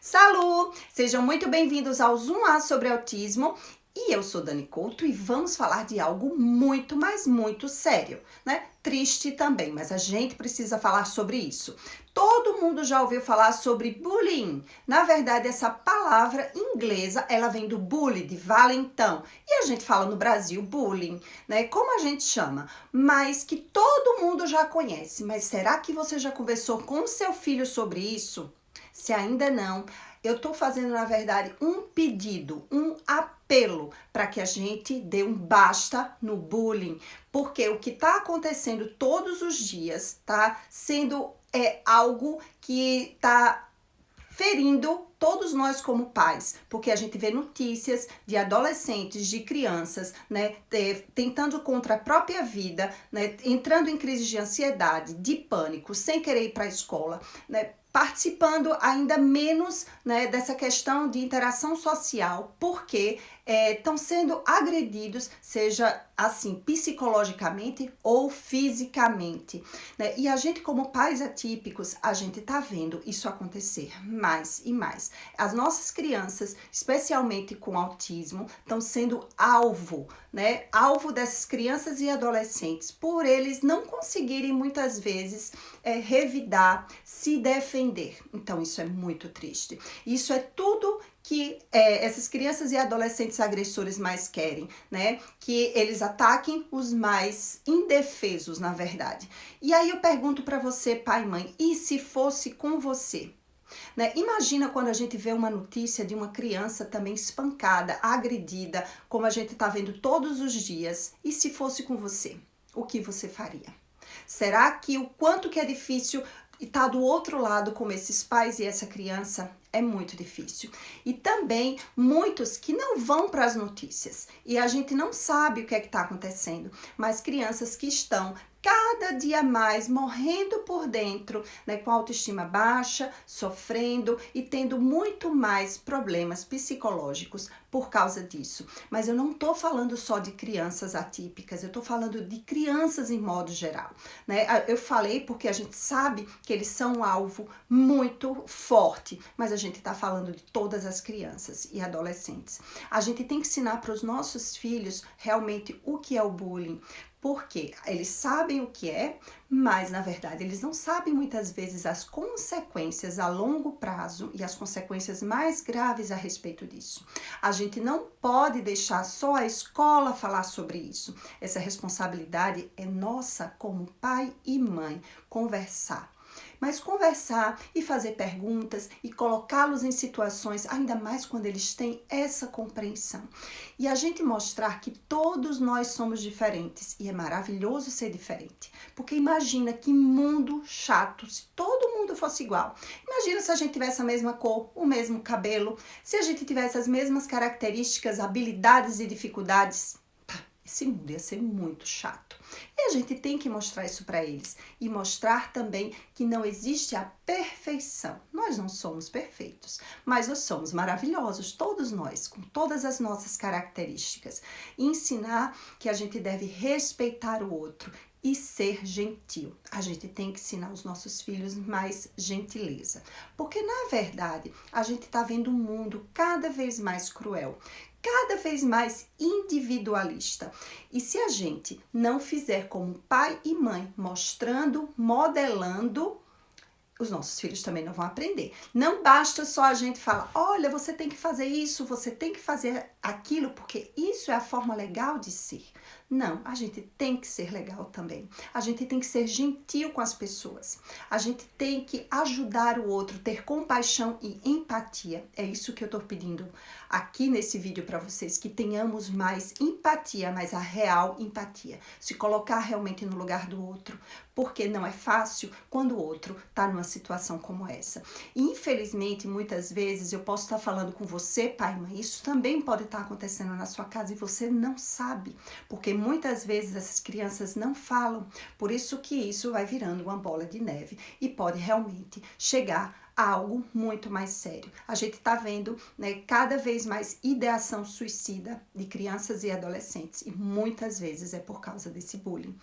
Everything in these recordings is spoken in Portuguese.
Salu! Sejam muito bem-vindos ao Zoom A sobre autismo. E eu sou Dani Couto e vamos falar de algo muito, mas muito sério, né? Triste também, mas a gente precisa falar sobre isso. Todo mundo já ouviu falar sobre bullying. Na verdade, essa palavra inglesa, ela vem do bully, de valentão. E a gente fala no Brasil bullying, né? Como a gente chama? Mas que todo mundo já conhece. Mas será que você já conversou com seu filho sobre isso? Se ainda não, eu estou fazendo, na verdade, um pedido, um apelo para que a gente dê um basta no bullying, porque o que está acontecendo todos os dias está sendo algo que está ferindo todos nós como pais, porque a gente vê notícias de adolescentes, de crianças, né, tentando contra a própria vida, né, entrando em crise de ansiedade, de pânico, sem querer ir para a escola, né, participando ainda menos, né, dessa questão de interação social, porque estão sendo agredidos, seja assim, psicologicamente ou fisicamente, né? E a gente, como pais atípicos, a gente tá vendo isso acontecer mais e mais. As nossas crianças, especialmente com autismo, estão sendo alvo, né? Alvo dessas crianças e adolescentes, por eles não conseguirem muitas vezes revidar, se defender. Então isso é muito triste. Isso é tudo que essas crianças e adolescentes agressores mais querem, né? Que eles ataquem os mais indefesos, na verdade. E aí eu pergunto para você, pai e mãe, e se fosse com você? Né? Imagina quando a gente vê uma notícia de uma criança também espancada, agredida, como a gente está vendo todos os dias. E se fosse com você? O que você faria? Será que o quanto que é difícil estar do outro lado como esses pais e essa criança? É muito difícil. E também muitos que não vão para as notícias e a gente não sabe o que é que está acontecendo, mas crianças que estão cada dia mais morrendo por dentro, né, com autoestima baixa, sofrendo e tendo muito mais problemas psicológicos por causa disso. Mas eu não tô falando só de crianças atípicas, eu tô falando de crianças em modo geral, né? Eu falei porque a gente sabe que eles são um alvo muito forte, mas a gente tá falando de todas as crianças e adolescentes. A gente tem que ensinar para os nossos filhos realmente o que é o bullying, porque eles sabem o que é, mas na verdade eles não sabem muitas vezes as consequências a longo prazo e as consequências mais graves a respeito disso. A gente não pode deixar só a escola falar sobre isso. Essa responsabilidade é nossa como pai e mãe, conversar. Mas conversar e fazer perguntas e colocá-los em situações, ainda mais quando eles têm essa compreensão. E a gente mostrar que todos nós somos diferentes e é maravilhoso ser diferente. Porque imagina que mundo chato se todo mundo fosse igual. Imagina se a gente tivesse a mesma cor, o mesmo cabelo, se a gente tivesse as mesmas características, habilidades e dificuldades. Esse mundo ia ser muito chato. E a gente tem que mostrar isso para eles. E mostrar também que não existe a perfeição. Nós não somos perfeitos, mas nós somos maravilhosos, todos nós, com todas as nossas características. E ensinar que a gente deve respeitar o outro e ser gentil. A gente tem que ensinar os nossos filhos mais gentileza. Porque, na verdade, a gente está vendo um mundo cada vez mais cruel, cada vez mais individualista. E se a gente não fizer como pai e mãe, mostrando, modelando, os nossos filhos também não vão aprender. Não basta só a gente falar, olha, você tem que fazer isso, você tem que fazer aquilo, porque isso é a forma legal de ser. Não, a gente tem que ser legal também. A gente tem que ser gentil com as pessoas. A gente tem que ajudar o outro, ter compaixão e empatia. É isso que eu tô pedindo aqui nesse vídeo para vocês, que tenhamos mais empatia, mais a real empatia. Se colocar realmente no lugar do outro, porque não é fácil quando o outro tá numa situação como essa. E, infelizmente, muitas vezes eu posso estar falando com você, pai e mãe, isso também pode estar acontecendo na sua casa e você não sabe, porque muitas vezes essas crianças não falam, por isso que isso vai virando uma bola de neve e pode realmente chegar algo muito mais sério. A gente está vendo, né, cada vez mais ideação suicida de crianças e adolescentes, e muitas vezes é por causa desse bullying.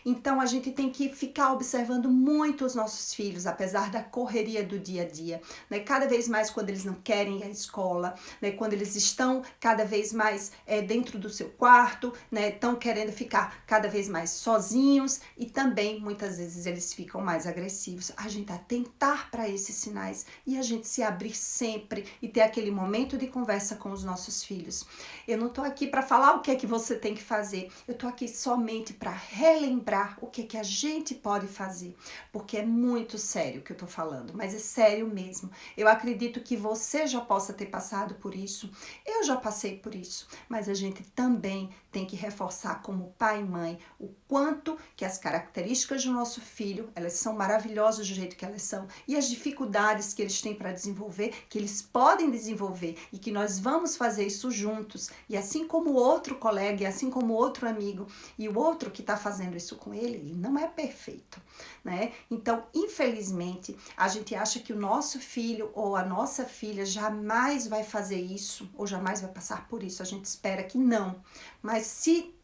Então a gente tem que ficar observando muito os nossos filhos, apesar da correria do dia a dia, né? Cada vez mais quando eles não querem ir à escola, né? Quando eles estão cada vez mais dentro do seu quarto, né? Estão querendo ficar cada vez mais sozinhos e também muitas vezes eles ficam mais agressivos. A gente atentar para esses sinais e a gente se abrir sempre e ter aquele momento de conversa com os nossos filhos. Eu não tô aqui para falar o que é que você tem que fazer, eu tô aqui somente para relembrar o que é que a gente pode fazer, porque é muito sério o que eu tô falando, mas é sério mesmo. Eu acredito que você já possa ter passado por isso, eu já passei por isso, mas a gente também tem que reforçar como pai e mãe o quanto que as características do nosso filho, elas são maravilhosas do jeito que elas são, e as dificuldades que eles têm para desenvolver, que eles podem desenvolver e que nós vamos fazer isso juntos. E assim como o outro colega, e assim como o outro amigo, e o outro que está fazendo isso com ele não é perfeito, né? Então, infelizmente, a gente acha que o nosso filho ou a nossa filha jamais vai fazer isso, ou jamais vai passar por isso. A gente espera que não. Mas se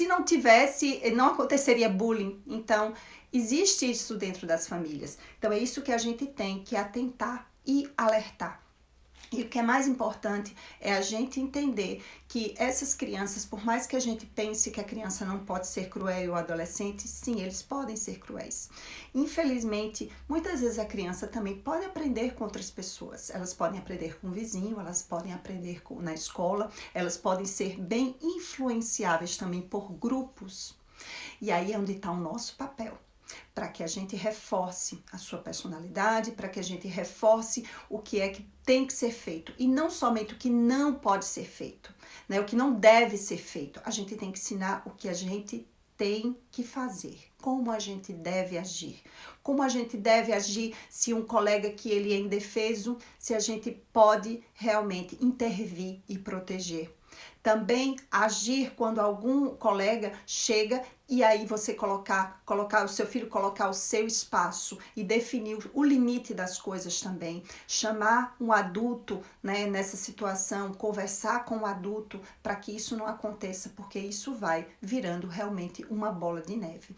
não tivesse, não aconteceria bullying. Então, existe isso dentro das famílias. Então, é isso que a gente tem que atentar e alertar. E o que é mais importante é a gente entender que essas crianças, por mais que a gente pense que a criança não pode ser cruel ou adolescente, sim, eles podem ser cruéis. Infelizmente, muitas vezes a criança também pode aprender com outras pessoas. Elas podem aprender com o vizinho, elas podem aprender na escola, elas podem ser bem influenciáveis também por grupos. E aí é onde está o nosso papel, para que a gente reforce a sua personalidade, para que a gente reforce o que é que tem que ser feito e não somente o que não pode ser feito, né? O que não deve ser feito. A gente tem que ensinar o que a gente tem que fazer, como a gente deve agir, como a gente deve agir se um colega que ele é indefeso, se a gente pode realmente intervir e proteger. Também agir quando algum colega chega e aí você colocar o seu filho, colocar o seu espaço e definir o limite das coisas também. Chamar um adulto, né, nessa situação, conversar com o adulto para que isso não aconteça, porque isso vai virando realmente uma bola de neve.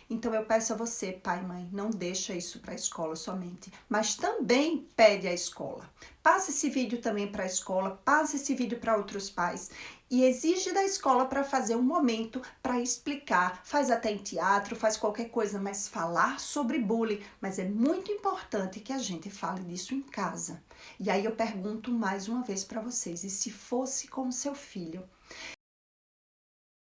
Então eu peço a você, pai e mãe, não deixa isso para a escola somente, mas também pede à escola. Passa esse vídeo também para a escola, passa esse vídeo para outros pais e exige da escola para fazer um momento para explicar. Faz até em teatro, faz qualquer coisa, mas falar sobre bullying. Mas é muito importante que a gente fale disso em casa. E aí eu pergunto mais uma vez para vocês, e se fosse com o seu filho?